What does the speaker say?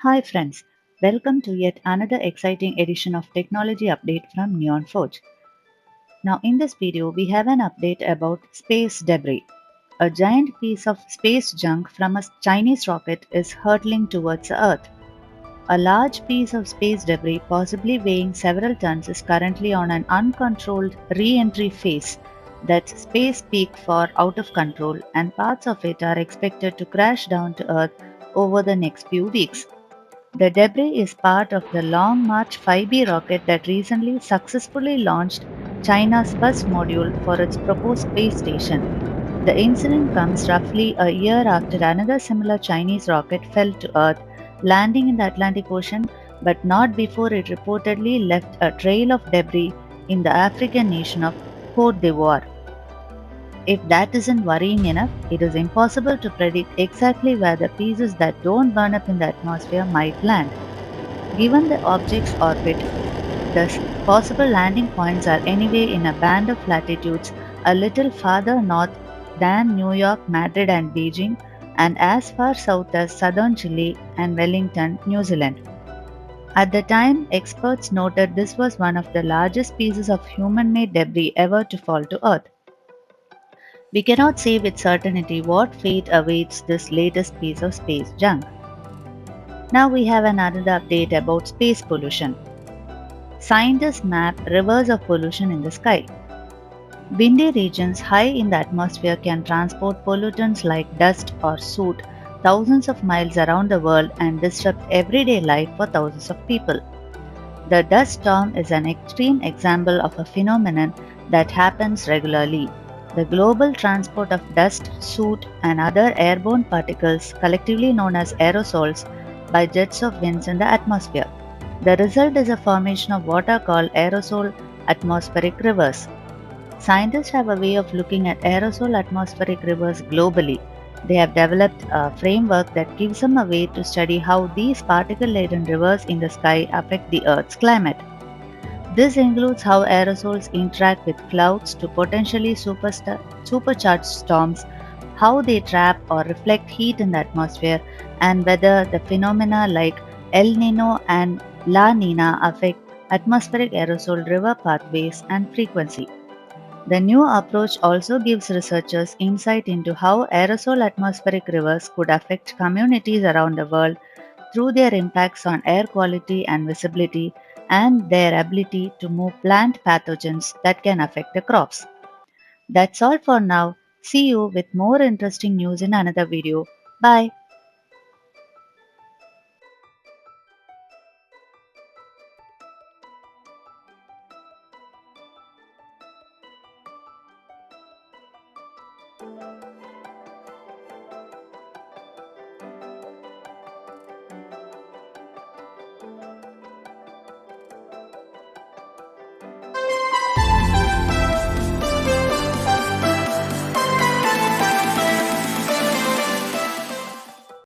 Hi friends, welcome to yet another exciting edition of Technology Update from Neon Forge. Now in this video we have an update about space debris. A giant piece of space junk from a Chinese rocket is hurtling towards Earth. A large piece of space debris, possibly weighing several tons, is currently on an uncontrolled re-entry phase. That's space peak for out of control, and parts of it are expected to crash down to Earth over the next few weeks. The debris is part of the Long March 5B rocket that recently successfully launched China's first module for its proposed space station. The incident comes roughly a year after another similar Chinese rocket fell to Earth, landing in the Atlantic Ocean, but not before it reportedly left a trail of debris in the African nation of Cote d'Ivoire. If that isn't worrying enough, it is impossible to predict exactly where the pieces that don't burn up in the atmosphere might land. Given the object's orbit, the possible landing points are anyway in a band of latitudes a little farther north than New York, Madrid, and Beijing, and as far south as southern Chile and Wellington, New Zealand. At the time, experts noted this was one of the largest pieces of human made debris ever to fall to Earth. We cannot say with certainty what fate awaits this latest piece of space junk. Now we have another update about space pollution. Scientists map rivers of pollution in the sky. Windy regions high in the atmosphere can transport pollutants like dust or soot thousands of miles around the world and disrupt everyday life for thousands of people. The dust storm is an extreme example of a phenomenon that happens regularly. The global transport of dust, soot, and other airborne particles, collectively known as aerosols, by jets of winds in the atmosphere. The result is a formation of what are called aerosol atmospheric rivers. Scientists have a way of looking at aerosol atmospheric rivers globally. They have developed a framework that gives them a way to study how these particle laden rivers in the sky affect the Earth's climate. This includes how aerosols interact with clouds to potentially supercharge storms, how they trap or reflect heat in the atmosphere, and whether the phenomena like El Nino and La Nina affect atmospheric aerosol river pathways and frequency. The new approach also gives researchers insight into how aerosol atmospheric rivers could affect communities around the world through their impacts on air quality and visibility and their ability to move plant pathogens that can affect the crops. That's all for now. See you with more interesting news in another video. Bye.